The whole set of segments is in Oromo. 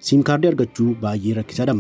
Siim kaardii argachuu baay'ee rakkisaadha.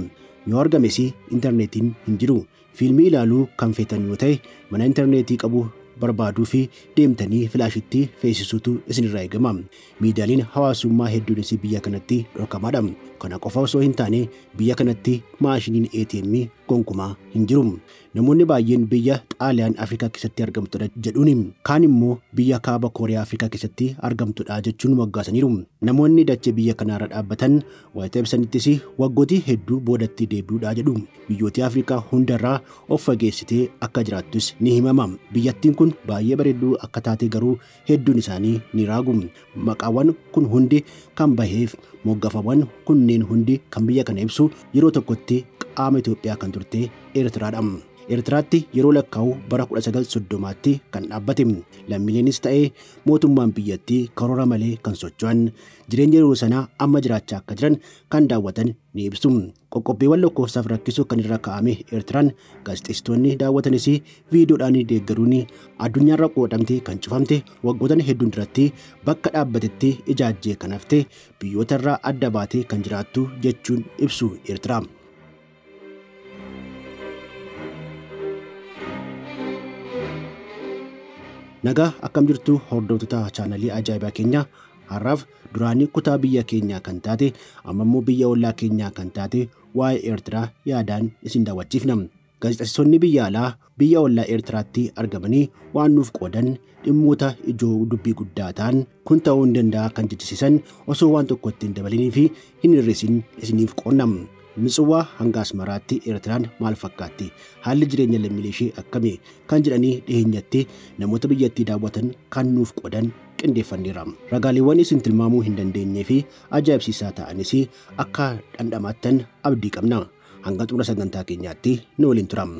Yoo argames intarneetiin hin jiru. Fiilmii ilaaluu kan feetan yoo ta'e mana intarneetii qabu barbaaduu fi deemtanii filaashitti feesisuutu isinirraa eegama. Miidiyaaleen hawaasummaa hedduunis biyya kanatti dhorkamaadha. Kana qofa osoo hin taane biyya kanatti maashiniin ATM gonkumaa hin jiru. Namoonni baay'een biyya Xaaliyaan Afrikaa keessatti argamtudha jedhuun kaan immoo biyya kaaba Kooriyaa Afrikaa keessatti argamtudha jechuun moggaasaniiru. Namoonni dachee biyya kanaarra dhaabbatan waayita ibsanittis waggootii hedduu boodatti deebi'uudha jedhu. Biyyoota Afrikaa hundarraa of fageessitee akka jiraattus ni himama. Biyyattiin kun baay'ee bareedduu akka taate garuu hedduun isaanii ni raagu. Maqaawwan kun hundi kan baheef moggafawwan kunneen hundi kan biyya kana ibsu yeroo tokkotti qaama Itoophiyaa kan turte Eertiraadha. Eertiraatti yeroo lakkaa'u bara 1930tti kan dhaabbate. Lammiileenis ta'ee mootummaan biyyattii karoora malee kan socho'an jireenya yeroo sanaa amma jiraachaa akka jiran kan daawwatan ni ibsu. Qoqqobbiiwwan lakkoofsaaf rakkisu kan irra kaa'ame Eertiraan gaazexeessitoonni daawwatanis viidiyoodhaan deeggaruun addunyaarra qoodamte kan cufamte waggoota hedduun duratti bakka dhaabbatetti ijaajjee kan hafte biyyootarraa adda baatee kan jiraattu jechuun ibsu Eertiraa. Nagaa akkam jirtu hordoftoota chaanalii ajaa'ibaa keenya. Har'aaf duraanii kutaa biyya keenyaa kan taate amma immoo biyya ollaa keenyaa kan taate waa'ee Eertiraa yaadaan isin daawwachiifna. Gaazexeessitoonni biyya alaa biyya ollaa Eertiraatti argamanii waan nuuf qoodan dhimmoota ijoo dubbii guddaa ta'an kun ta'uu hin danda'a kan jechisiisan osoo waan tokko ittiin dabalinii fi hin hir'isin isiniif qoonnam. Mitswaa hanga Asmaraatti Eertiraan maal fakkaatti? Haalli jireenya lammiilee ishee akkami? Kan jedhanii dhiheenyatti namoota biyyattii daawwatan kan nuuf qoodan qindeeffanneerra. Ragaaleewwan isin tilmaamuu hin dandeenyee fi ajaa'ibsiisaa ta'anis akka dhandhamaattan abdii qabna. Hanga xumura sagantaa keenyaatti nu waliin turaa.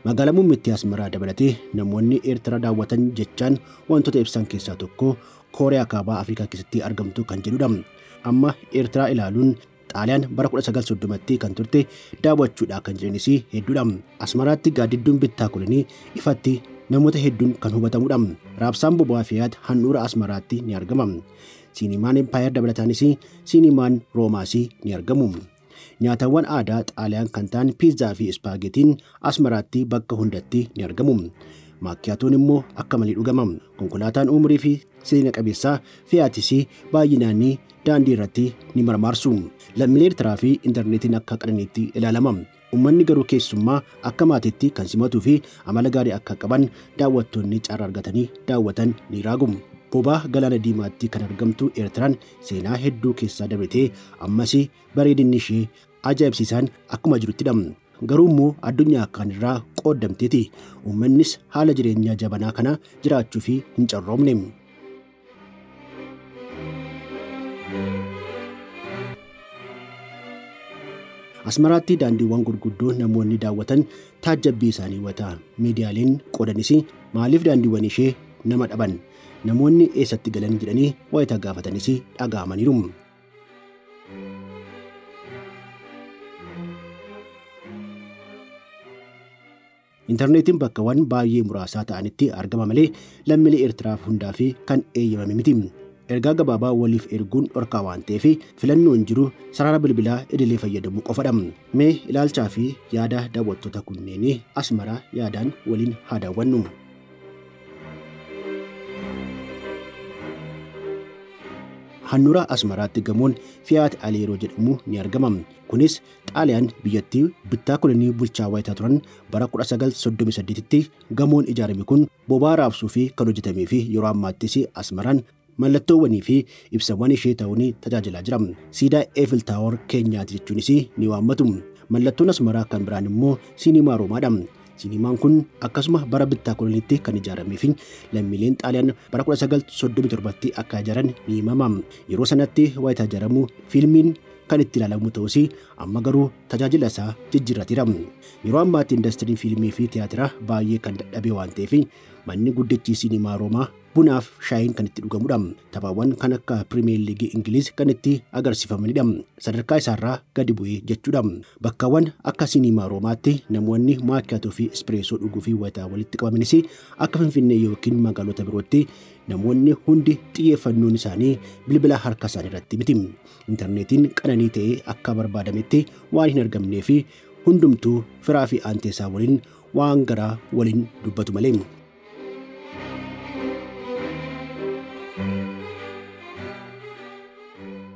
Magaalaa muummittii Asmaraa dabalatee namoonni Eertiraa daawwatan jechaan wantoota ibsan keessaa tokko Kooriyaa kaabaa Afrikaa keessatti argamtu kan jedhudha. Amma Eertiraa ilaaluun Xaaliyaan bara 1930tti kan turte daawwachuudha kan jedhanis hedduudha. Asmaraatti gaaddidduun bittaa kolonii ifatti namoota hedduun kan hubatamudha. Raabsaan boba'aa fi handhuura Asmaraatti ni argama. Siinimaan Empaayer dabalataanis siinimaan Roomaas ni argamu. Nyaatawwan aadaa Xaaliyaan kan ta'an piizzaa fi ispaagetiin Asmaraatti bakka hundatti ni argamu. Maakkiyaatoon immoo akka malee dhugama. Konkolaataan umurii fi seena qabeessaa fe'atis baay'inaan daandii irratti ni marmaarsu. Lammiilee Eertiraa fi intarneetiin akka qananiitti ilaalama. Uummanni garuu keessummaa akka maatiitti kan simatuu fi amala gaarii akka qaban daawwattoonni carraa argatanii daawwatan ni raagu. Bobaa Galaana Diimaatti kan argamtu Eertiraan seenaa hedduu keessaa dabalatee ammas bareedinni ishee ajaa'ibsiisaan akkuma jiruttidha. Garuu immoo addunyaa kanarraa qoodamteeti. Uummannis haala jireenyaa jabanaa kana jiraachuu fi hin carroomne. Asmaraatti daandiiwwan gurguddoo namoonni daawwatan taajjabbii isaanii wata. Miidiyaaleen qoodanis maaliif daandiiwwan ishee nama dhaban? Namoonni eessatti galan jedhanii waayita gaafatanis dhaga'amaniiru. Intarneetiin bakkawwan baay'ee muraasaa ta'anitti argama malee lammiilee Eertiraaf hundaa fi kan eeyyamame miti. Ergaa gabaabaa waliif erguun dhorkaa waan ta'eef filannoon jiru sarara bilbilaa idilee fayyadamuu qofadha. Mee ilaalchaa fi yaada daawwattoota kunneenii Asmaraa yaadaan waliin haa daawwannu. Handhuura Asmaraatti gamoon Fiyaat Aleeroo jedhamu ni argama. Kunis Xaaliyaan biyyattii bittaa kolonii bulchaa wayitaa turan bara 1938tti gamoon ijaarame kun boba'aa raabsuu fi kan hojjetamee fi yeroo ammaattis Asmaraan mallattoowwanii fi ibsawwan ishee ta'uun tajaajilaa jira. Siidaa Eiffel Tower keenyaati jechuunis ni waammatu. Mallattoon Asmaraa kan biraan immoo siinimaa Roomaadha. Siinimaan kun akkasuma bara bittaa koloniitti kan ijaaramee fi lammiileen Xaaliyaan bara 1937tti akka ijaaran ni himama. Yeroo sanatti wayitaa ijaaramu fiilmiin kan itti ilaalamu ta'us amma garuu tajaajila isaa jijjiirrateera. Yeroo ammaatti indastiriin fiilmii fi tiyaatiraa baay'ee kan dadhabee waan ta'eef manni guddichi Sinimaa Roomaa bunaaf shaayiin kan itti dhugamudha. Taphaawwan kan akka Pirimeer Liigii Ingiliz kan itti agarsiifamanidha. Sadarkaa isaarraa gadi bu'ee jechuudha. Bakkaawwan akka Sinimaa Roomaatti namoonni maakiyaattoo fi ispreesoo dhuguu fi wayitaa walitti qabamanis akka Finfinnee yookiin magaalota birootti namoonni hundi xiyyeeffannoon isaanii bilbila harka isaanii irratti miti. Intarneetiin qananii ta'ee akka barbaadametti waan hin argamnee fi hundumtuu firaa fi aanteesaa waliin waan garaa waliin dubbatu malee.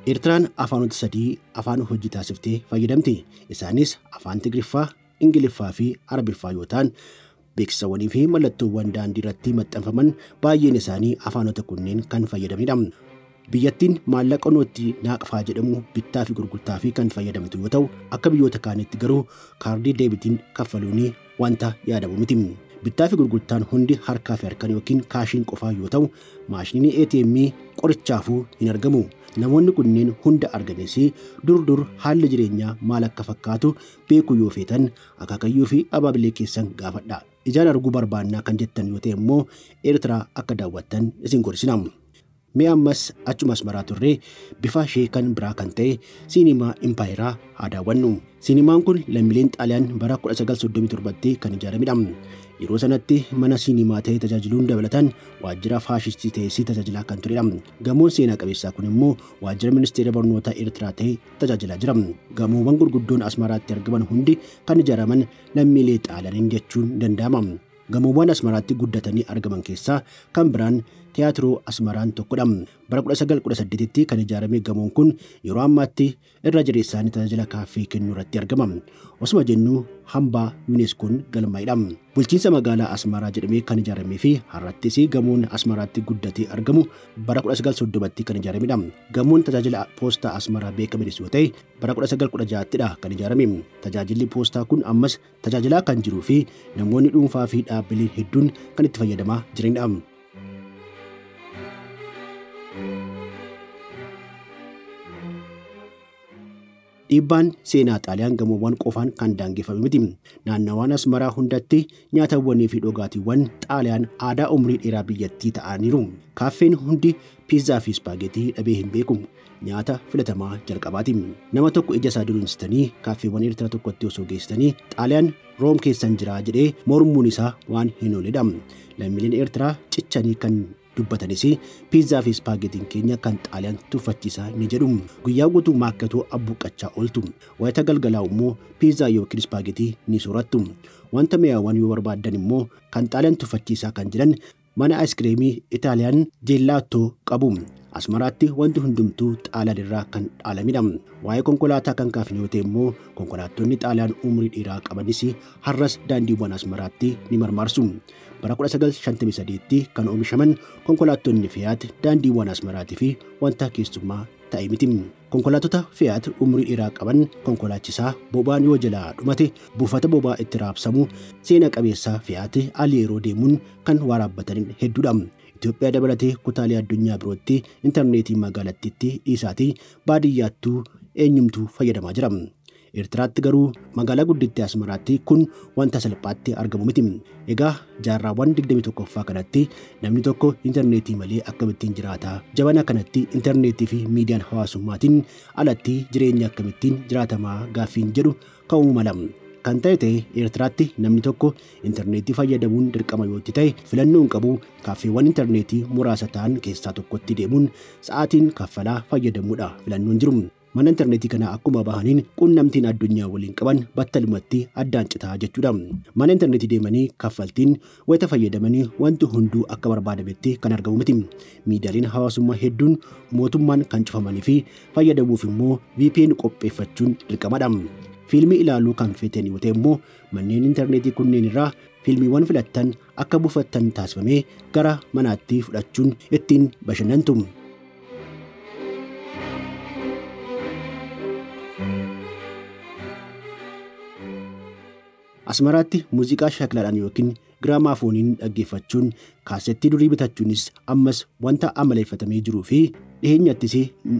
Eertiraan afaanota sadii afaan hojii taasiftee fayyadamti. Isaanis afaan Tigriffaa, Ingiliffaa fi Arabiffaa yoo ta'an beeksisawwanii fi mallattoowwan daandii irratti maxxanfaman baay'een isaanii afaanota kunneen kan fayyadamanidha. Biyyattiin maallaqa nootii naaqfaa jedhamu bittaa fi gurgurtaa fi kan fayyadamtu yoo ta'u akka biyyoota kaanitti garuu kaardii deebitiin kaffaluun wanta yaadamu miti. Bittaa fi gurgurtaan hundi harkaa fi harkaan yookiin kaashiin qofaa yoo ta'u maashiniin ATM qorichaafuu hin argamu. Namoonni kunneen hunda arganis dur haalli jireenyaa maal akka fakkaatu beekuu yoo feetan akaakayyuu fi abaabilee keessan gaafadha. Ijaan arguu barbaannaa kan jettan yoo ta'e immoo Eertiraa akka daawwattan isin gorsina. Mee ammas achumas maraa turree bifa ishee kan biraa kan ta'e Sinimaa Impaayeraa haa daawwannu. Sinimaan kun lammiileen Xaaliyaan bara 1937tti kan ijaaramedha. Yeroo sanatti mana sinimaa ta'ee tajaajiluun dabalatan waajjira faashistii ta'ee tajaajilaa kan turedha. Gamoon seenaa qabeessaa kun immoo waajjira ministeera barnootaa Eertiraa ta'ee tajaajilaa jira. Gamoowwan gurguddoon Asmaraatti argaman hundi kan ijaaraman lammiilee Xaaliyaaniin jechuun danda'ama. Gamoowwan Asmaraatti guddatanii argaman keessaa kan biraan Tiyaatiroo Asmaraan tokkodha. Bara 1918tti kan ijaarame gamoon kun yeroo ammaatti irra jireessaan tajaajila kaaffee kennuu irratti argama. Osuma jennu hambaa UNESCOon galmaa'edha. Bulchiinsa magaalaa Asmaraa jedhamee kan ijaaramee fi har'attis gamoon Asmaraatti guddatee argamu bara 1930tti kan ijaaramedha. Gamoon tajaajila poostaa Asmaraa beekamanis yoo ta'e bara 1916ttidha kan ijaarame. Tajaajilli poostaa kun ammas tajaajilaa kan jiruu fi namoonni dhuunfaa fi dhaabbileen hedduun kan itti fayyadamaa jiranidha. Dhiibbaan seenaa Xaaliyaan gamoowwan qofaan kan daangeffame miti. Naannawaan Asmaraa hundatti nyaatawwanii fi dhugaatiiwwan Xaaliyaan aadaa umrii dheeraa biyyattii ta'aniiru. Kaaffeen hundi piizzaa fi ispaagetii dhabee hin beeku. Nyaata filatamaa jalqabaati. Nama tokko ija isaa dunuunsitanii kaaffeewwan Eertiraa tokkotti osoo geessitanii Xaaliyaan Room keessan jira jedhee mormuun isaa waan hin ooledha. Lammiileen Eertiraa cichanii kan dubbatanis piizzaa fi ispaagetiin keenya kan Xaaliyaan tuffachiisaa ni jedhu. Guyyaa guutuu maakkatoo abbuuqqachaa ooltu. Wayita galgalaa immoo piizzaa yookiin ispaagetii ni soorattu. Wanta mi'aawwan yoo barbaadan immoo kan Xaaliyaan tuffachiisaa kan jiran mana aayiskiriimii Itaaliyaan jeellaattoo qabu. Asmaraatti wanti hundumtuu Xaaliyaan irraa kan dhaalamedha. Waa'ee konkolaataa kan kaafne yoo ta'e immoo konkolaattonni Xaaliyaan umrii dheeraa qabanis har'as daandiiwwan Asmaraatti ni marmaarsu. Bara 1953tti kan oomishaman konkolaattonni Fiyaat daandiiwwan Asmaraatii fi wanta keessummaa ta'e miti. Konkolaattota Fiyaat umrii dheeraa qaban konkolaachisaa boba'aan yoo jalaa dhumate buufata boba'aa itti raabsamu seena qabeessa Fiyaat alii yeroo deemuun kan waraabbatanii hedduudha. Itoophiyaa dabalatee kutaalee addunyaa birootti intarneetii magaalattiitti dhiisaatii baadiyyaattuu eenyumtuu fayyadamaa jira. Eertiraatti garuu magaalaa guddittii Asmaraatti kun wanta salphaatti argamu miti. Egaa jaarraawwan 21ffaa kanatti namni tokko intarneetii malee akkamittiin jiraata? Jabana kanatti intarneetii fi miidiyaan hawaasummaatiin alatti jireenya akkamittiin jiraatamaa gaaffiin jedhu ka'uu mala. Kan ta'e Eertiraatti namni tokko intarneetii fayyadamuun dirqama yoo ta'e filannoon qabu kaaffeewwan intarneetii muraasa ta'an keessaa tokkotti deemuun sa'aatiin kaffalaa fayyadamuudha filannoon jiru. Mana intarneetii kana akkuma bahaniin quunnamtiin addunyaa waliin qaban battalumatti addaan citaa jechuudha. Mana intarneetii deemanii kaffaltiin wayita fayyadamanii wanti hunduu akka barbaadametti kan argamu miti. Miidiyaaleen hawaasummaa hedduun mootummaan kan cufamanii fi fayyadamuuf immoo VPN qopheeffachuun dirqamadha. Fiilmii ilaaluu kan feetan yoo ta'e immoo manneen intarneetii kunneen irraa fiilmiiwwan filattan akka buufattan taasifamee gara manaatti fudhachuun ittiin bashannantu. Asmaraatti muuziqaa shaklaadhaan yookiin giraamofooniin dhaggeeffachuun kaasettii durii bitachuunis ammas wanta amaleeffatamee jiruu fi dhiheenyattis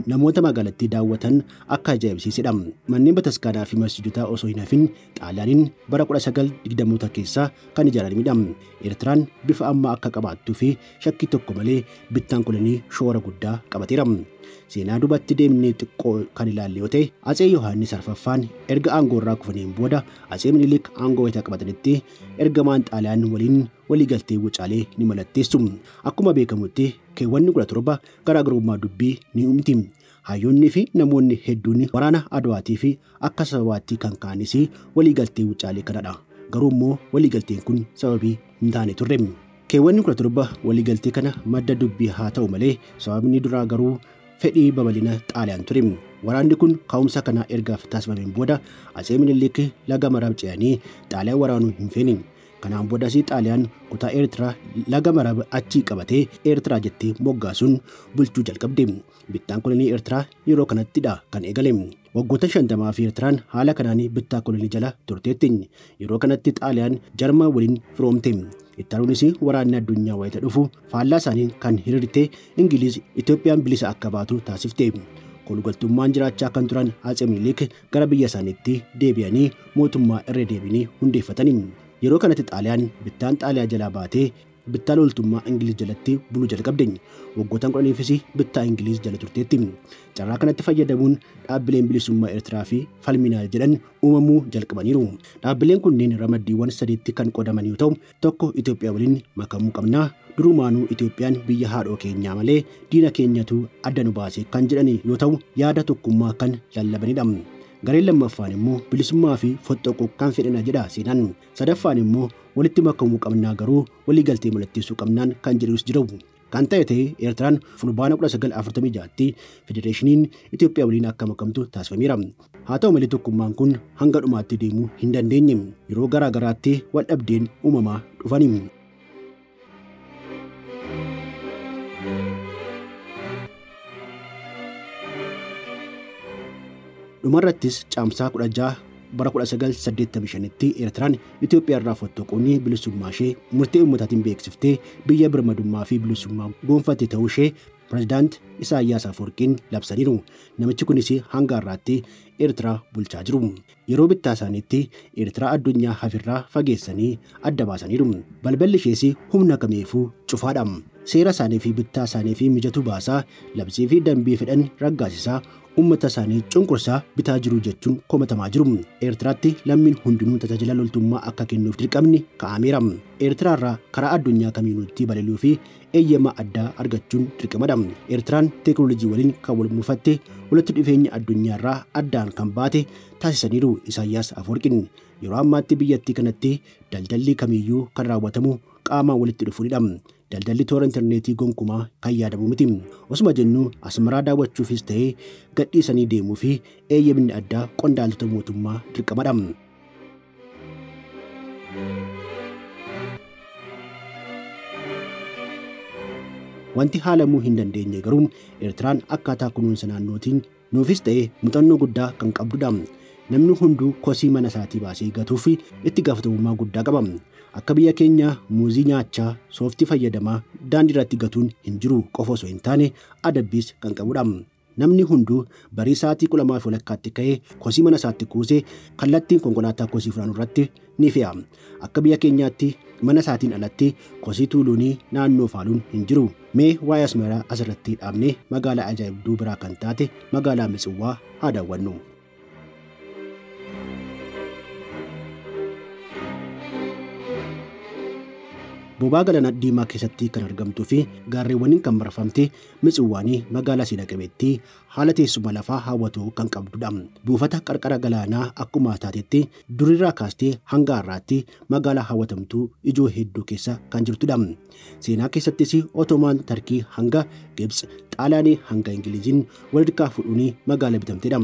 namoota magaalattii daawwatan akka ajaa'ibsiisedha. Manneen bataskaanaa fi masjidotaa osoo hin hafin Xaaliyaaniin bara 1920 keessa kan ijaaramedha. Eertiraan bifa ammaa akka qabaattuu fi shakkii tokko malee bittaan kolonii shoora guddaa qabateera. Seenaa duubatti deemnee xiqqoo kan ilaalle yoo ta'e Atsee Yohaannis Arfaffaan erga aangoo irraa kufaniin booda Atsee Minilik aangoo wayita qabatanitti ergamaan Xaaliyaan waliin waliigaltee wucaalee ni mallatteessu. Akkuma beekamutti keewwanni 17 garaagarummaa dubbii ni uumti. Hayyoonni fi namoonni hedduun waraana Adwaatii fi akka sababaatti kan kaanis waliigaltee wucaalee kanadha. Garuu immoo waliigalteen kun sababii hin taane turre. Keewwanni 17 waliigaltee kana madda dubbii haa ta'u malee sababni duraa garuu fedhii babal'ina Xaaliyaan ture. Waraanni kun ka'umsa kana ergaaf taasifameen booda Atsee Minilik laga Marab ce'anii Xaaliyaan waraanuu hin feene. Kanaan boodas Xaaliyaan kutaa Eertiraa laga Marab achii qabatee Eertiraa jettee moggaasuun bulchuu jalqabde. Bittaan kolonii Eertiraa yeroo kanattidha kan eegale. Waggoota 50 fi Eertiraan haala kanaan bittaa kolonii jala turteetti. Yeroo kanatti Xaaliyaan Jarman waliin firoomte. Ittaanuunis waraanni addunyaa wayita dhufu faallaa isaanii kan hiriirte Ingiliiz Itoophiyaan bilisa akka baatu taasifte. Kolugaltummaan jiraachaa kan turan Atsee Minilik gara biyya isaaniitti deebi'anii mootummaa irra deebiinii hundeeffatani. Yeroo kanatti Xaaliyaan bittaan Xaaliyaa jalaa baatee bittaa loltummaa Ingiliiz jalatti buluu jalqabde. Waggoota 10 bittaa Ingiliiz jala turteetti. Carraa kanatti fayyadamuun dhaabbileen bilisummaa Eertiraa fi falminaa jedhan uumamuu jalqabaniiru. Dhaabbileen kunneen ramaddiiwwan sadiitti kan qodaman yoo ta'u, tokko Itoophiyaa waliin makamuu qabna. Durumaanuu Itoophiyaan biyya haadhoo keenyaa malee diina keenyatu adda nu baase kan jedhan yoo ta'u, yaada tokkummaa kan lallabanidha. Gareen lammaffaan immoo bilisummaa fi foxxoquu kan fedhina jedha seenaan. Sadaffaan immoo walitti makamuu qabnaa garuu waliigaltee mallatteessuu qabnaan kan jedhus jiru. Kan ta'e Eertiraan fulbaana 1946tti Federeeshiniin Itoophiyaa waliin akka makamtu taasifameera. Haa ta'u malee tokkummaan kun hanga dhumaatti deemuu hin dandeenye. Yeroo garaa garaatti wal dhabdeen uumamaa dhufani. Dhumarrattis caamsaa 16 bara 1985tti Eertiraan Itoophiyaa irraa fottoquun bilisummaa ishee murtee uummataatiin beeksiftee biyya birmadummaa fi bilisummaa gonfatte ta'uu ishee Pireezidaant Isaayyaas Afwerqiin labsaniiru. Namichi kunis hanga har'aatti Eertiraa bulchaa jiru. Yeroo bittaa isaaniitti Eertiraa addunyaa hafirraa fageessanii adda baasaniiru. Balballi ishees humna kamiifuu cufaadha. Seera isaanii fi bittaa isaanii fi mijatu baasaa labsii fi dambii fedhan raggaasisaa ummata isaanii cunqursaa bitaa jiru jechuun komatamaa jiru. Eertiraatti lammiin hundinuu tajaajila loltummaa akka kennuuf dirqamni kaa'ameera. Eertiraarraa karaa addunyaa kamiinuutti balali'uu fi eeyyama addaa argachuun dirqamadha. Eertiraan teekinooloojii waliin kan wal mufatte walitti dhufeenya addunyaarraa addaan kan baate taasisaniiru Isaayyaas Afwerqiin. Yeroo ammaatti biyyattii kanatti daldalli kamiyyuu kan raawwatamu qaamaan walitti dhufuunidha. Daldalli toora intarneetii gonkumaa kan yaadamu miti. Osuma jennu Asmaraa daawwachuufis ta'ee gadhiisanii deemuu fi eeyyamni addaa qondaaltota mootummaa dirqamadha. Wanti haalamuu hin dandeenye garuu Eertiraan akkaataa kunuunsa naannootiin nuufis ta'ee muuxannoo guddaa kan qabdudha. Namni hunduu kosii mana isaatii baasee gatuu fi itti gaafatamummaa guddaa qaba. Akka biyya keenya muuzii nyaachaa sooftii fayyadamaa daandii irratti gatuun hin jiru qofa osoo hin taane adabbiis kan qabudha. Namni hunduu barii sa'aatii 12:00 ka'ee kosii mana isaatti kuusee kallattiin konkolaataa kosii funaanuu irratti ni fe'a. Akka biyya keenyaatti mana isaatiin alatti kosii tuuluunii naannoo faaluun hin jiru. Mee waa'ee Asmaraa asirratti dhaabnee magaalaa ajaa'ibduu biraa kan taate magaalaa Mitswaa haa daawwannu. Bobaa Galaana Diimaa keessatti kan argamtuu fi gaarreewwaniin kan marfamte Mitswaan magaalaa seenaa qabeettii haala teessuma lafaa hawwatoo kan qabdudha. Buufata qarqara galaanaa akkuma taatetti durirraa kaastee hanga har'aatti magaalaa hawwatamtuu ijoo hedduu keessa kan jirtudha. Seenaa keessattis Ottomaan Tarkii hanga Gibx, Xaaliyaanii hanga Ingiliiziin walirraa fuudhuun magaalaa bitamtedha.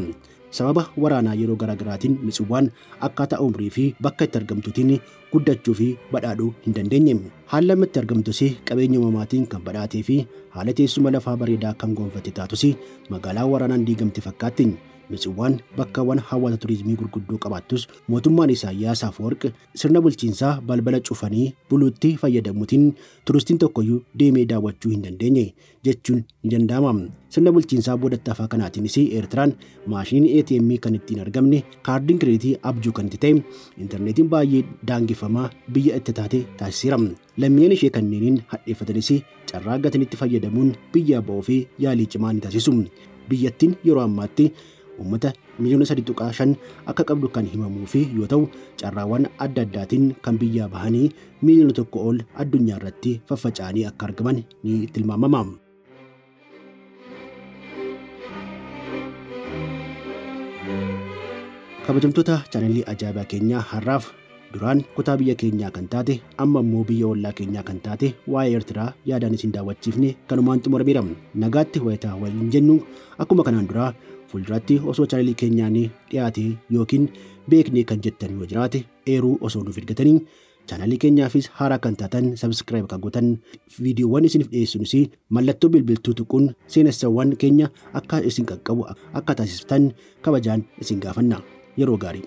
Sababa waraanaa yeroo garaagaraatiin Mitswaan akkaataa umrii fi bakka itti argamtuutiin guddachuu fi badhaadhuu hin dandeenye. Haala itti argamtus qabeenya uumamaatiin kan badhaatee fi haala teessuma lafaa bareedaa kan gonfatte taatus magaalaa waraanaan diigamte fakkaatti. Mitsiwwan bakkaawwan hawwata turizimii gurguddoo qabaattus mootummaan Isaayyaas Afwerqi sirna bulchiinsaa balbala cufanii buluutti fayyadamuutiin turistiin tokkoyyuu deemee daawwachuu hin dandeenye jechuun ni danda'ama. Sirna bulchiinsaa boodatti hafaa kanaatiinis Eertiraan maashiniin ATM kan ittiin argamne, kaardiin kireeditii abjuu kan itti ta'e, intarneetiin baay'ee daangeffamaa biyya itti taate taasiseera. Lammiileen ishee kanneeniin hadheeffatanis carraa gatanitti fayyadamuun biyya ba'uu fi yaalii cimaa ni taasisu. Biyyattiin yeroo ammaatti uummata miliyoona 3.5 akka qabdu kan himamuu fi yoo ta'u carraawwan adda addaatiin kan biyyaa bahanii miliyoona 1 ol addunyaa irratti faffaca'anii akka argaman ni tilmaamama. Kabajamtoota chaanalii ajaa'ibaa keenyaa har'aaf duraan kutaa biyya keenyaa kan taate amma immoo biyya ollaa keenyaa kan taate waa'ee Eertiraa yaadaan isin daawwachiifne kanumaan xumurameera. Nagaatti wayitaa waliin jennu akkuma kanaan duraa fuulduraatti osoo chaanalii keenyaan dhiyaate yookiin beeknee kan jettan yoo jiraate eeruu osoo nuuf ergatanii chaanalii keenyaafis haaraa kan taatan subscribe kan gootan viidiyoowwan isiniif dhiyeessuunis mallattoo bilbiltuu tuquun seenessawwan keenya akka isin qaqqabu akka taasiftan kabajaan isin gaafanna. Yeroo gaarii.